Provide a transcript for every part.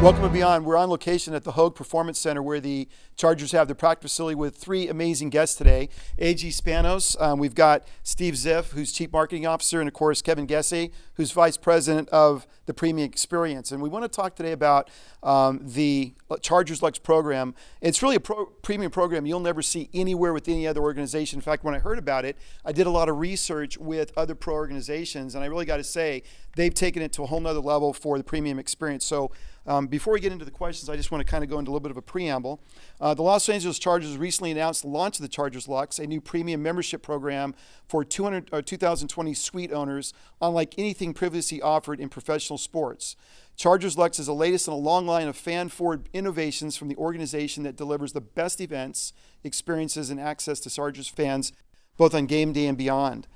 Welcome to Beyond. We're on location at the Hogue Performance Center where the Chargers have their practice facility with three amazing guests today. A.G. Spanos, we've got Steve Ziff, who's Chief Marketing Officer, and of course Kevin Gessie, who's Vice President of the Premium Experience. And we want to talk today about the Chargers LUX program. It's really a premium program you'll never see anywhere with any other organization. In fact, when I heard about it, I did a lot of research with other pro organizations, and I really got to say, they've taken it to a whole nother level for the premium experience. So before we get into the questions, I just want to kind of go into a little bit of a preamble. The Los Angeles Chargers recently announced the launch of the Chargers LUX, a new premium membership program for 2020 suite owners, unlike anything previously offered in professional sports. Chargers LUX is the latest in a long line of fan-forward innovations from the organization that delivers the best events, experiences, and access to Chargers fans, both on game day and beyond.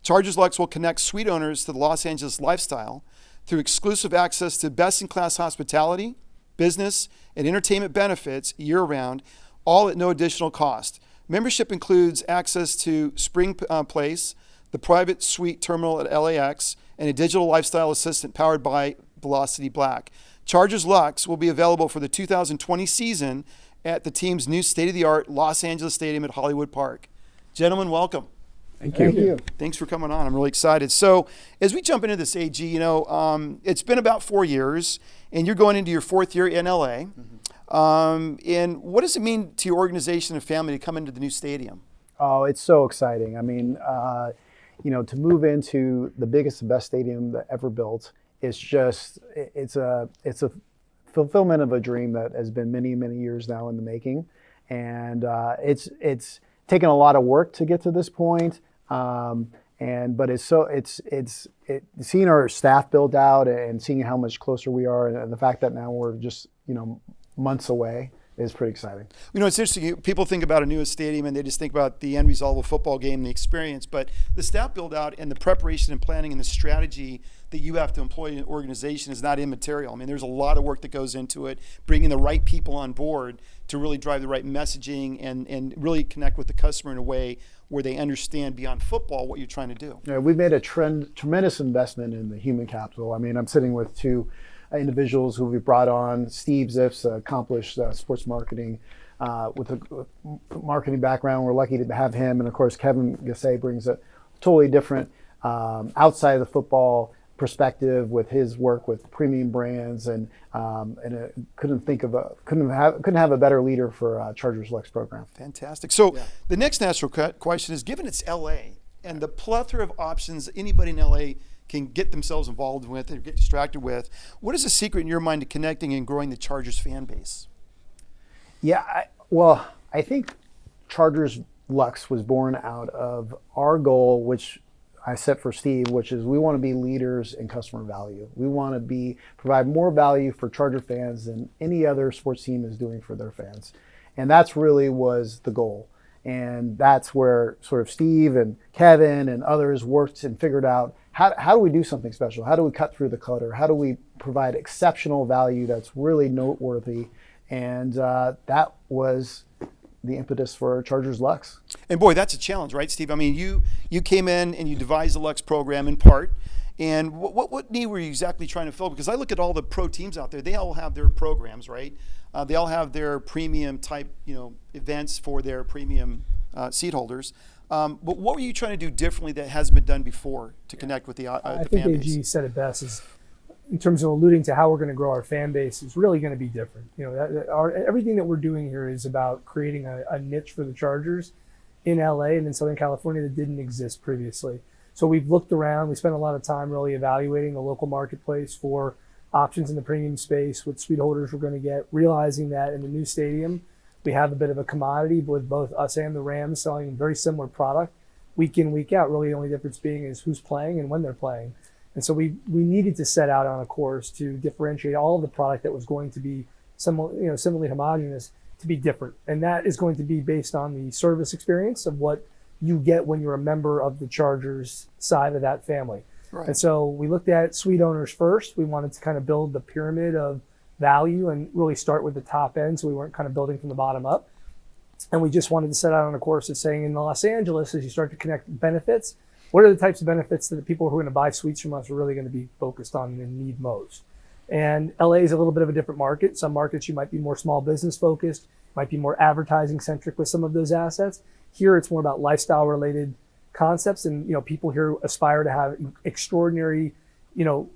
Chargers LUX will connect suite owners to the Los Angeles lifestyle through exclusive access to best-in-class hospitality, business, and entertainment benefits year-round, all at no additional cost. Membership includes access to Spring Place, the private suite terminal at LAX, and a digital lifestyle assistant powered by Velocity Black. Chargers LUX will be available for the 2020 season at the team's new state-of-the-art Los Angeles Stadium at Hollywood Park. Gentlemen, welcome. Thank you. Thanks for coming on. I'm really excited. So as we jump into this, AG, it's been about 4 years, and you're going into your fourth year in LA. And what does it mean to your organization and family to come into the new stadium? Oh, it's so exciting. I mean, to move into the biggest and best stadium that ever built is just, it's a fulfillment of a dream that has been many, many years now in the making. And it's taken a lot of work to get to this point. But it's seeing our staff build out and seeing how much closer we are, and the fact that now we're just months away is pretty exciting. It's interesting. People think about a new stadium and they just think about the end result of a football game, the experience. But the staff build out and the preparation and planning and the strategy that you have to employ in an organization is not immaterial. I mean, there's a lot of work that goes into it, bringing the right people on board to really drive the right messaging and really connect with the customer in a way where they understand beyond football what you're trying to do. Yeah, we've made a tremendous investment in the human capital. I mean, I'm sitting with two individuals who we've brought on. Steve Ziff's accomplished sports marketing with a marketing background. We're lucky to have him. And of course, Kevin Gessie brings a totally different outside of the football perspective with his work with premium brands, and couldn't have a better leader for Chargers LUX program. Fantastic. So the next natural question is, given it's LA and the plethora of options anybody in LA can get themselves involved with or get distracted with, what is the secret in your mind to connecting and growing the Chargers fan base? Yeah, I think Chargers LUX was born out of our goal, which I set for Steve, which is we want to be leaders in customer value. We want to provide more value for Charger fans than any other sports team is doing for their fans. And that's really was the goal. And that's where sort of Steve and Kevin and others worked and figured out how do we do something special? How do we cut through the clutter? How do we provide exceptional value that's really noteworthy? And that was the impetus for Chargers LUX. And boy, that's a challenge, right, Steve? I mean, you came in and you devised the LUX program in part. And what need were you exactly trying to fill? Because I look at all the pro teams out there; they all have their programs, right? They all have their premium type, events for their premium seat holders. But what were you trying to do differently that hasn't been done before to connect with the fan base? I think AG said it best, is in terms of alluding to how we're going to grow our fan base is really going to be different. Everything that we're doing here is about creating a niche for the Chargers in LA and in Southern California that didn't exist previously. So we've looked around. We spent a lot of time really evaluating the local marketplace for options in the premium space, what suite holders we're going to get, realizing that in the new stadium, we have a bit of a commodity with both us and the Rams selling very similar product week in, week out. Really the only difference being is who's playing and when they're playing. And so we needed to set out on a course to differentiate all of the product that was going to be similarly homogenous to be different. And that is going to be based on the service experience of what you get when you're a member of the Chargers side of that family. Right. And so we looked at suite owners first. We wanted to kind of build the pyramid of value and really start with the top end, so we weren't kind of building from the bottom up. And we just wanted to set out on a course of saying in Los Angeles, as you start to connect benefits, what are the types of benefits that the people who are going to buy suites from us are really going to be focused on and need most? And LA is a little bit of a different market. Some markets you might be more small business focused, might be more advertising centric with some of those assets. Here it's more about lifestyle related concepts, and people here aspire to have extraordinary,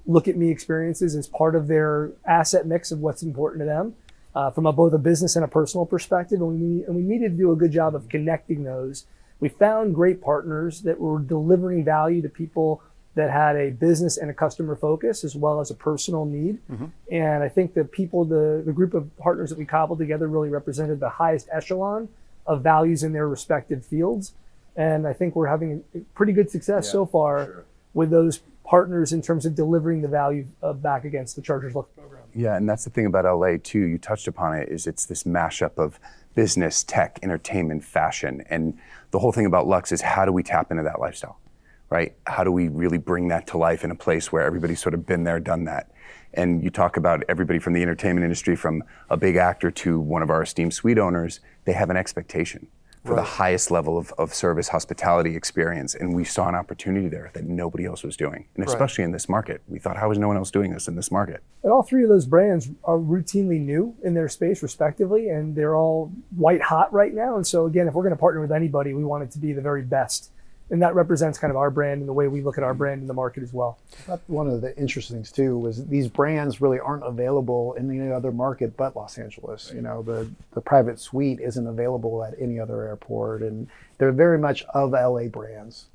look at me experiences as part of their asset mix of what's important to them from both a business and a personal perspective. And we needed to do a good job of connecting those. We found great partners that were delivering value to people that had a business and a customer focus as well as a personal need. And I think the group of partners that we cobbled together really represented the highest echelon of values in their respective fields. And I think we're having pretty good success so far with those partners in terms of delivering the value back against the Chargers LUX program. Yeah, and that's the thing about LA too, you touched upon it, is it's this mashup of business, tech, entertainment, fashion. And the whole thing about LUX is how do we tap into that lifestyle? Right? How do we really bring that to life in a place where everybody's sort of been there, done that? And you talk about everybody from the entertainment industry, from a big actor to one of our esteemed suite owners, they have an expectation for the highest level of service, hospitality experience. And we saw an opportunity there that nobody else was doing. And especially in this market. We thought, how is no one else doing this in this market? And all three of those brands are routinely new in their space respectively, and they're all white hot right now. And so again, if we're going to partner with anybody, we want it to be the very best. And that represents kind of our brand and the way we look at our brand in the market as well. One of the interesting things too was these brands really aren't available in any other market but Los Angeles. The private suite isn't available at any other airport, and they're very much of LA brands.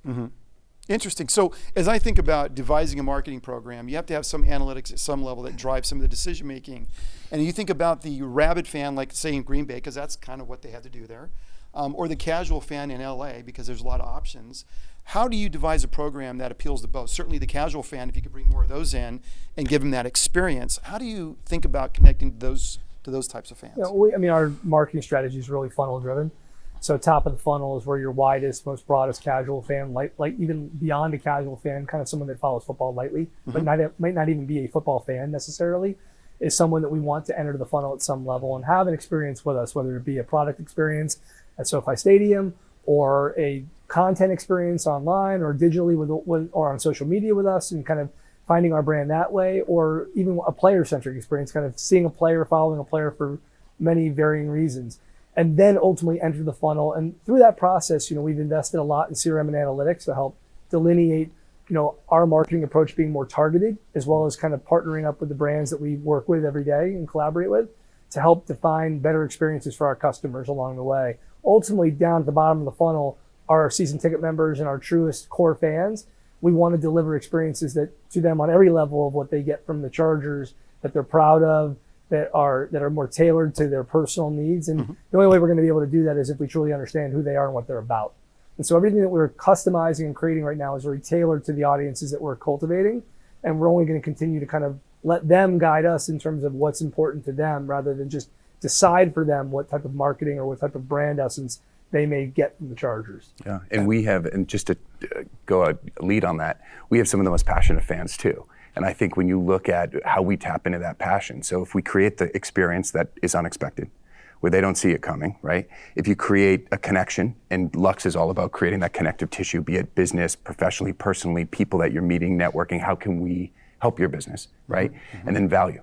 Interesting. So as I think about devising a marketing program, you have to have some analytics at some level that drive some of the decision making. And you think about the rabid fan, like say in Green Bay, because that's kind of what they had to do there. Or the casual fan in LA, because there's a lot of options. How do you devise a program that appeals to both? Certainly the casual fan, if you could bring more of those in and give them that experience. How do you think about connecting to those types of fans? Our marketing strategy is really funnel driven. So top of the funnel is where your widest, most broadest casual fan, like even beyond a casual fan, kind of someone that follows football lightly, but might not even be a football fan necessarily, is someone that we want to enter the funnel at some level and have an experience with us, whether it be a product experience at SoFi Stadium or a content experience online or digitally or on social media with us, and kind of finding our brand that way, or even a player-centric experience, kind of seeing a player, following a player for many varying reasons, and then ultimately enter the funnel. And through that process, we've invested a lot in CRM and analytics to help delineate, our marketing approach being more targeted, as well as kind of partnering up with the brands that we work with every day and collaborate with to help define better experiences for our customers along the way. Ultimately, down at the bottom of the funnel are our season ticket members and our truest core fans. We want to deliver experiences that to them on every level of what they get from the Chargers, that they're proud of, that are more tailored to their personal needs. And the only way we're going to be able to do that is if we truly understand who they are and what they're about. And so everything that we're customizing and creating right now is very tailored to the audiences that we're cultivating. And we're only going to continue to kind of let them guide us in terms of what's important to them, rather than just decide for them what type of marketing or what type of brand essence they may get from the Chargers. Yeah, and we have, and just to go a lead on that, we have some of the most passionate fans too. And I think when you look at how we tap into that passion, so if we create the experience that is unexpected, where they don't see it coming, right? If you create a connection, and LUX is all about creating that connective tissue, be it business, professionally, personally, people that you're meeting, networking, how can we help your business, right? And then value.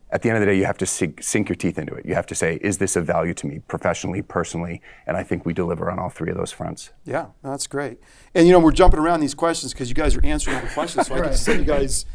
At the end of the day, you have to sink your teeth into it. You have to say, is this of value to me professionally, personally? And I think we deliver on all three of those fronts. Yeah, that's great. And we're jumping around these questions because you guys are answering all the questions, so I can just let you guys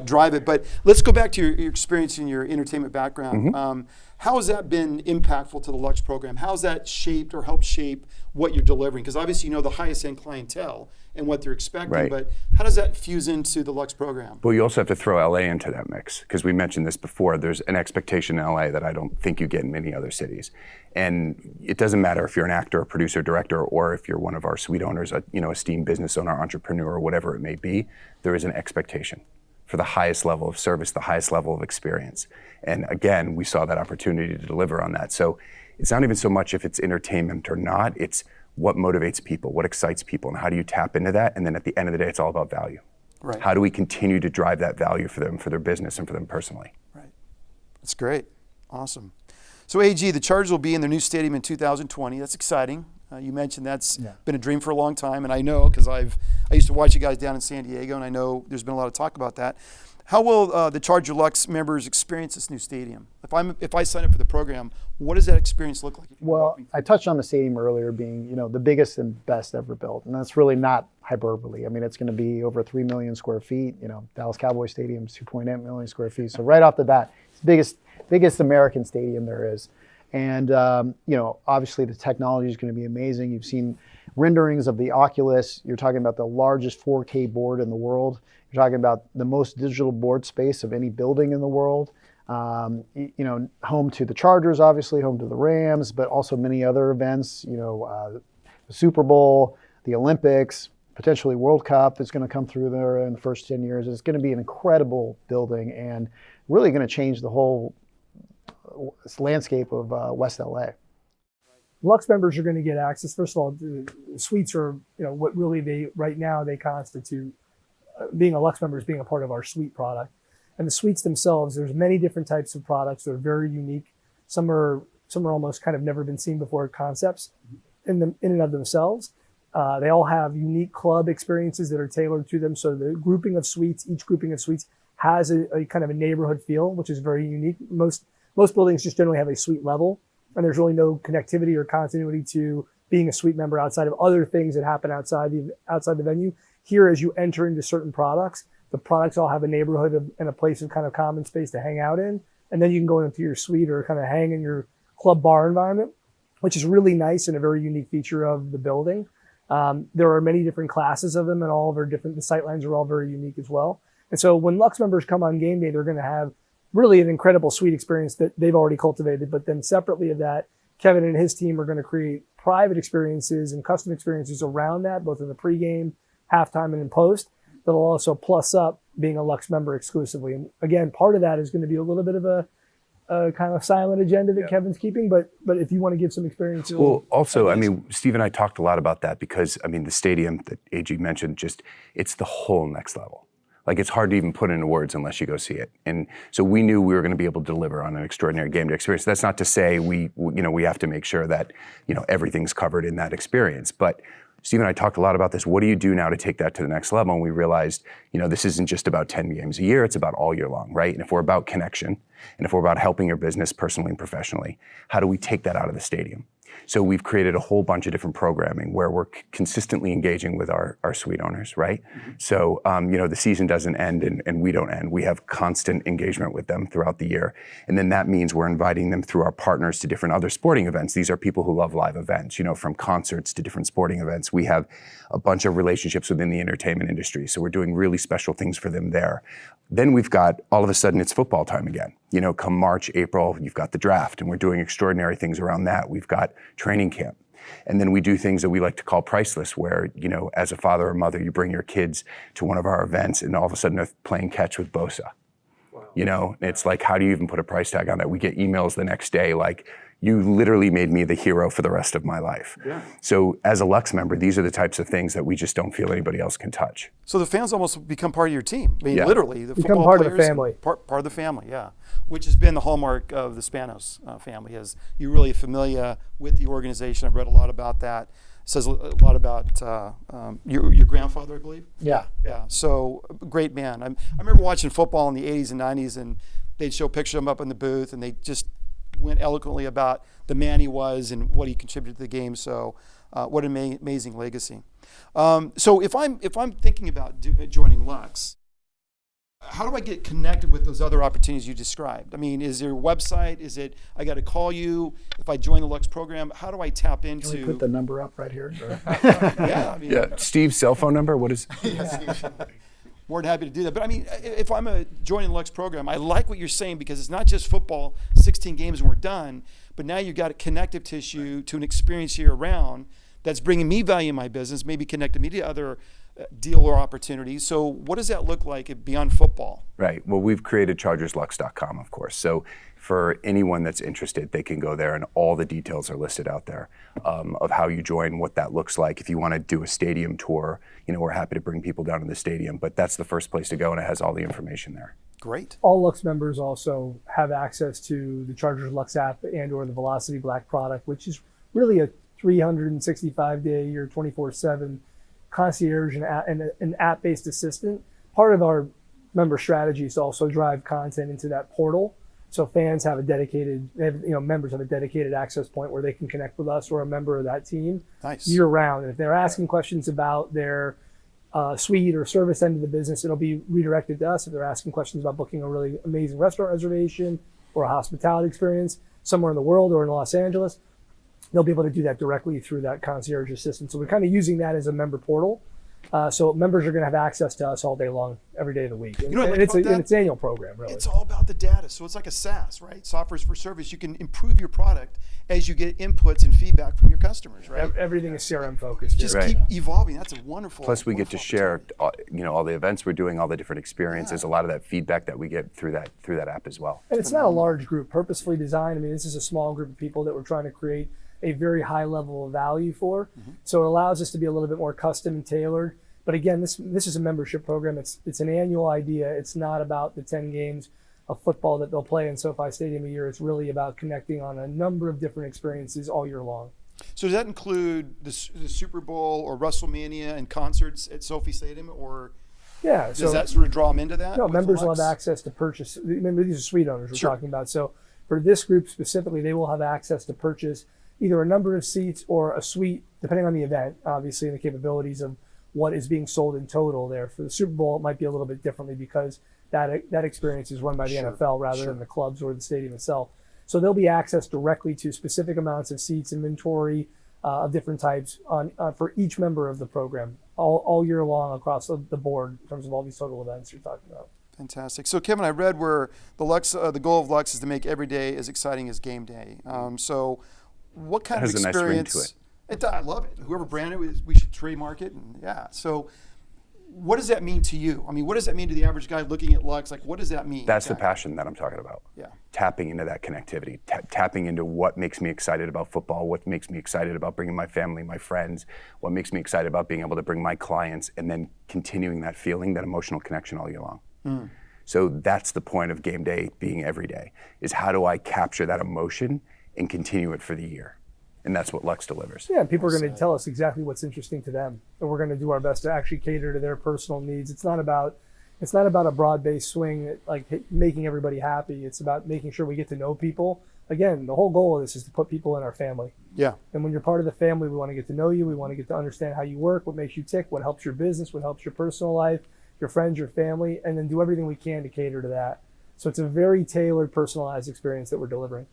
drive it. But let's go back to your experience in your entertainment background. How has that been impactful to the LUX program? How has that shaped or helped shape what you're delivering? Because obviously the highest end clientele and what they're expecting, but how does that fuse into the LUX program? Well, you also have to throw LA into that mix, because we mentioned this before. There's an expectation in LA that I don't think you get in many other cities. And it doesn't matter if you're an actor, a producer, director, or if you're one of our suite owners, esteemed business owner, entrepreneur, whatever it may be, there is an expectation for the highest level of service, the highest level of experience. And again, we saw that opportunity to deliver on that. So it's not even so much if it's entertainment or not, it's what motivates people, what excites people, and how do you tap into that? And then at the end of the day, it's all about value. Right. How do we continue to drive that value for them, for their business, and for them personally? Right. That's great. Awesome. So AG, the Chargers will be in their new stadium in 2020. That's exciting. You mentioned that's been a dream for a long time, and I know because I used to watch you guys down in San Diego, and I know there's been a lot of talk about that. How will the Charger Lux members experience this new stadium? If I sign up for the program, what does that experience look like? Well, I touched on the stadium earlier being, the biggest and best ever built, and that's really not hyperbole. I mean, it's going to be over 3 million square feet. Dallas Cowboys Stadium is 2.8 million square feet. So right off the bat, it's the biggest American stadium there is. And obviously the technology is going to be amazing. You've seen renderings of the Oculus. You're talking about the largest 4K board in the world. You're talking about the most digital board space of any building in the world. Home to the Chargers, obviously, home to the Rams, but also many other events. The Super Bowl, the Olympics, potentially World Cup is going to come through there in the first 10 years. It's going to be an incredible building and really going to change the whole landscape of West LA. Lux members are going to get access. First of all, the suites are, what really right now they constitute. Being a Lux member is being a part of our suite product. And the suites themselves, there's many different types of products that are very unique. Some are almost kind of never been seen before concepts in and of themselves. They all have unique club experiences that are tailored to them. So the grouping of suites, each grouping of suites has a kind of a neighborhood feel, which is very unique. Most buildings just generally have a suite level, and there's really no connectivity or continuity to being a suite member outside of other things that happen outside the venue. Here, as you enter into certain products, the products all have a neighborhood and a place of kind of common space to hang out in, and then you can go into your suite or kind of hang in your club bar environment, which is really nice and a very unique feature of the building. There are many different classes of them, and all of our the sightlines are all very unique as well. And so when Lux members come on game day, they're going to have really an incredible suite experience that they've already cultivated. But then separately of that, Kevin and his team are going to create private experiences and custom experiences around that, both in the pregame, halftime, and in post, that'll also plus up being a Lux member exclusively. And again, part of that is going to be a little bit of a kind of silent agenda that Kevin's keeping, but if you want to give some experience. Well, also, Steve and I talked a lot about that because, the stadium that AG mentioned, it's the whole next level. Like, it's hard to even put into words unless you go see it. And so we knew we were going to be able to deliver on an extraordinary game day experience. That's not to say we have to make sure that, everything's covered in that experience. But Steve and I talked a lot about this. What do you do now to take that to the next level? And we realized, this isn't just about 10 games a year, it's about all year long, right? And if we're about connection, and if we're about helping your business personally and professionally, how do we take that out of the stadium? So we've created a whole bunch of different programming where we're consistently engaging with our suite owners, right? Mm-hmm. So, the season doesn't end and we don't end. We have constant engagement with them throughout the year. And then that means we're inviting them through our partners to different other sporting events. These are people who love live events, from concerts to different sporting events. We have a bunch of relationships within the entertainment industry. So we're doing really special things for them there. Then we've got, all of a sudden, it's football time again. Come March, April, you've got the draft, and we're doing extraordinary things around that. We've got training camp. And then we do things that we like to call priceless, where, as a father or mother, you bring your kids to one of our events, and all of a sudden they're playing catch with Bosa. Wow. It's like, how do you even put a price tag on that? We get emails the next day like, you literally made me the hero for the rest of my life. Yeah. So as a Lux member, these are the types of things that we just don't feel anybody else can touch. So the fans almost become part of your team. Literally. The become football part players, of the family. Part of the family, yeah. Which has been the hallmark of the Spanos family. As you're really familiar with the organization. I've read a lot about that. It says a lot about your grandfather, I believe. Yeah. Yeah. So great man. I remember watching football in the 80s and 90s, and they'd show pictures of him up in the booth, and they just went eloquently about the man he was and what he contributed to the game. So what an amazing legacy. So if I'm thinking about joining Lux, how do I get connected with those other opportunities you described? Is there a website? Is it I got to call you if I join the Lux program? How do I tap into? Can we put the number up right here? Yeah. Steve's cell phone number. What is? More than happy to do that. But if I'm joining the Lux program, I like what you're saying, because it's not just football, 16 games and we're done, but now you've got a connective tissue to an experience year round that's bringing me value in my business, maybe connecting me to other deal or opportunities. So what does that look like beyond football? Right. Well, we've created chargerslux.com, of course. So for anyone that's interested, they can go there, and all the details are listed out there of how you join, what that looks like. If you want to do a stadium tour, we're happy to bring people down to the stadium, but that's the first place to go, and it has all the information there. Great. All Lux members also have access to the Chargers Lux app and or the Velocity Black product, which is really a 365-day or 24/7 concierge and an app-based assistant. Part of our member strategy is to also drive content into that portal. So fans have members have a dedicated access point where they can connect with us or a member of that team year round. And if they're asking questions about their suite or service end of the business, it'll be redirected to us. If they're asking questions about booking a really amazing restaurant reservation or a hospitality experience somewhere in the world or in Los Angeles, they'll be able to do that directly through that concierge assistant. So we're kind of using that as a member portal. So members are going to have access to us all day long, every day of the week. And, it's an annual program, really. It's all about the data. So it's like a SaaS, right? Software for service. You can improve your product as you get inputs and feedback from your customers, right? Everything is CRM focused. Just keep evolving. That's a wonderful. Plus, we get to share, all the events we're doing, all the different experiences, a lot of that feedback that we get through that app as well. And it's not a large group, purposefully designed. I mean, this is a small group of people that we're trying to create a very high level of value for. So it allows us to be a little bit more custom and tailored. But again, this is a membership program. It's an annual idea. It's not about the 10 games of football that they'll play in SoFi Stadium a year. It's really about connecting on a number of different experiences all year long. So does that include the Super Bowl or WrestleMania and concerts at SoFi Stadium, or does that sort of draw them into that? No, members will have access to purchase. Remember, these are suite owners we're talking about. So for this group specifically, they will have access to purchase either a number of seats or a suite, depending on the event, obviously, and the capabilities of what is being sold in total there. For the Super Bowl, it might be a little bit differently because that experience is run by the NFL rather than the clubs or the stadium itself. So there'll be access directly to specific amounts of seats, inventory of different types for each member of the program all year long across the board in terms of all these total events you're talking about. Fantastic. So Kevin, I read where the goal of LUX is to make every day as exciting as game day. So what kind of experience? Has a nice ring to it. I love it. Whoever branded it, we should trademark it. And So what does that mean to you? I mean, what does that mean to the average guy looking at LUX? Like, what does that mean? That's the passion that I'm talking about. Yeah. Tapping into that connectivity, tapping into what makes me excited about football, what makes me excited about bringing my family, my friends, what makes me excited about being able to bring my clients, and then continuing that feeling, that emotional connection all year long. So that's the point of game day being every day, is how do I capture that emotion and continue it for the year? And that's what LUX delivers. Yeah, and people are going to tell us exactly what's interesting to them, and we're going to do our best to actually cater to their personal needs. It's not about a broad-based swing like making everybody happy. It's about making sure we get to know people. Again, the whole goal of this is to put people in our family. Yeah. And when you're part of the family, we want to get to know you. We want to get to understand how you work, what makes you tick, what helps your business, what helps your personal life, your friends, your family, and then do everything we can to cater to that. So it's a very tailored, personalized experience that we're delivering.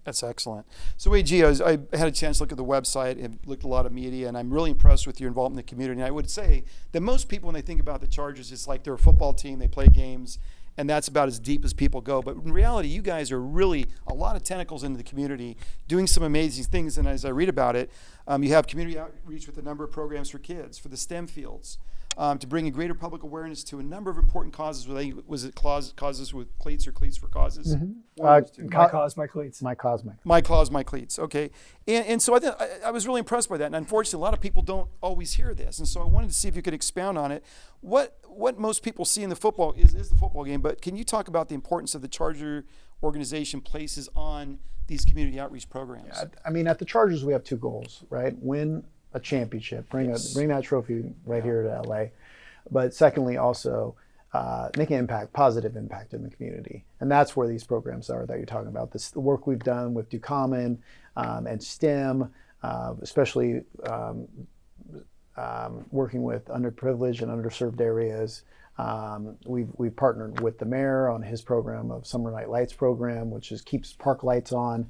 That's excellent. So, AG, I had a chance to look at the website and looked at a lot of media, and I'm really impressed with your involvement in the community. And I would say that most people, when they think about the Chargers, it's like they're a football team, they play games, and that's about as deep as people go. But in reality, you guys are really a lot of tentacles into the community, doing some amazing things. And as I read about it, you have community outreach with a number of programs for kids, for the STEM fields, to bring a greater public awareness to a number of important causes. Was it causes with cleats or cleats for causes? My cause, my cleats. My cause, my. My cause, my cleats. Okay, and so I was really impressed by that. And unfortunately, a lot of people don't always hear this. And so I wanted to see if you could expound on it. What most people see in the football is the football game. But can you talk about the importance of the Charger organization places on these community outreach programs? Yeah, I mean, at the Chargers, we have two goals, right? Win a championship, bring that trophy right here to LA. But secondly, also make an impact, positive impact in the community. And that's where these programs are that you're talking about. The work we've done with Ducommon and STEM, especially working with underprivileged and underserved areas. We've partnered with the mayor on his program of Summer Night Lights program, which keeps park lights on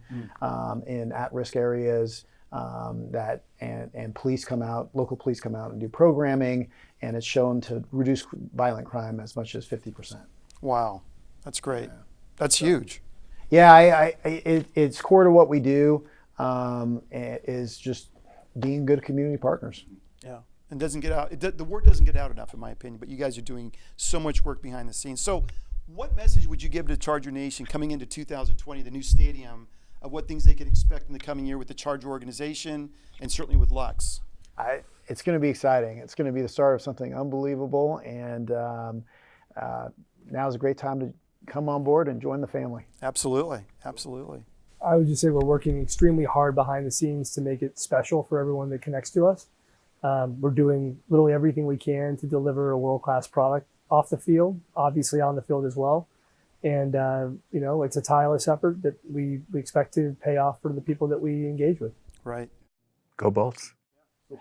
in at-risk areas. And police come out, local police come out and do programming, and it's shown to reduce violent crime as much as 50%. Wow, that's great. Yeah. That's huge. Yeah, it's core to what we do. Is just being good community partners. Yeah, and doesn't get out. The word doesn't get out enough, in my opinion. But you guys are doing so much work behind the scenes. So, what message would you give to Charger Nation coming into 2020, the new stadium? Of what things they can expect in the coming year with the Charger organization and certainly with LUX? It's going to be exciting. It's going to be the start of something unbelievable, and now is a great time to come on board and join the family. Absolutely, absolutely. I would just say we're working extremely hard behind the scenes to make it special for everyone that connects to us. We're doing literally everything we can to deliver a world-class product off the field, obviously on the field as well. And, it's a tireless effort that we expect to pay off for the people that we engage with. Right. Go Bolts.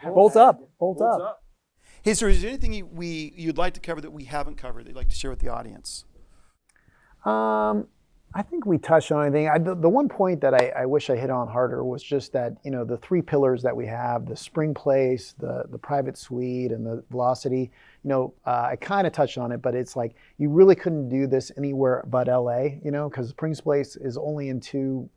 Bolt up. Bolt up. Hey, sir, is there anything you'd like to cover that we haven't covered that you'd like to share with the audience? I think we touched on anything. The one point that I wish I hit on harder was just that, the three pillars that we have, the spring place, the private suite, and the velocity, I kind of touched on it, but it's like you really couldn't do this anywhere but LA, because spring place is only in two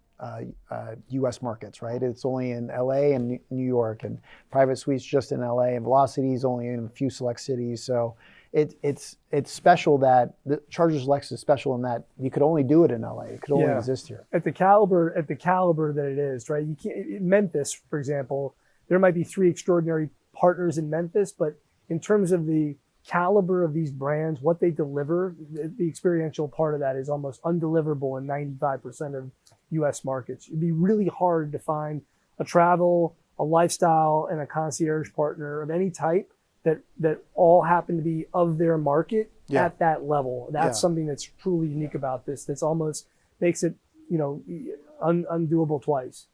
U.S. markets, right? It's only in LA and New York, and private suites just in LA, and velocity is only in a few select cities. So it's special that the Chargers LUX is special in that you could only do it in LA. It could only exist here. At the caliber that it is, right? You can't. Memphis, for example, there might be three extraordinary partners in Memphis, but in terms of the caliber of these brands, what they deliver, the experiential part of that is almost undeliverable in 95% of U.S. markets. It'd be really hard to find a travel, a lifestyle, and a concierge partner of any type that all happen to be of their market at that level. That's something that's truly unique about this. That's almost makes it, undoable twice.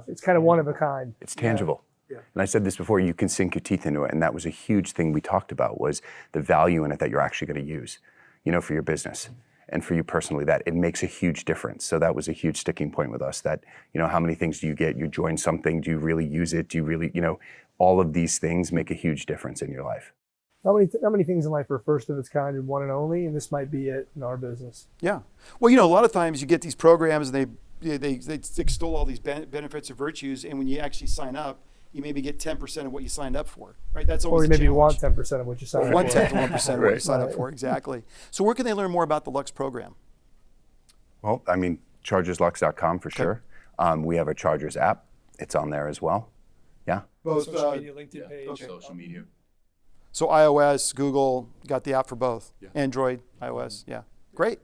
It's kind of one of a kind. It's tangible. Yeah. And I said this before, you can sink your teeth into it. And that was a huge thing we talked about, was the value in it that you're actually going to use, for your business. And for you personally, that it makes a huge difference. So that was a huge sticking point with us, that, how many things do you get? You join something, do you really use it? Do you really, all of these things make a huge difference in your life. How many things in life are first of its kind and one and only, and this might be it in our business. Yeah. Well, a lot of times you get these programs and they extol all these benefits or virtues, and when you actually sign up, you maybe get 10% of what you signed up for, right? That's always or maybe you challenge. want 10% of what you signed up for. 1% of what you signed up for, exactly. So where can they learn more about the LUX program? Well, chargerslux.com for sure. We have a Chargers app. It's on there as well. Yeah. Both social media, LinkedIn page. Okay. Social media. So iOS, Google, got the app for both. Yeah. Android, iOS, yeah. Great.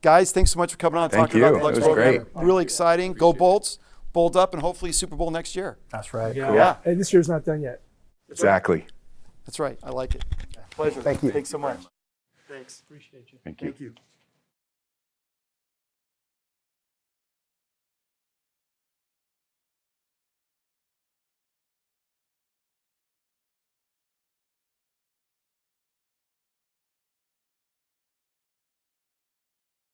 Guys, thanks so much for coming on and talking about the LUX program. Great. Really exciting. Go Bolts, bolt up, and hopefully Super Bowl next year. That's right. Yeah. Yeah. Hey, this year's not done yet. Exactly. That's right. I like it. Pleasure. Thank you. Thanks so much. Thanks. Appreciate you. Thank you. Thank you.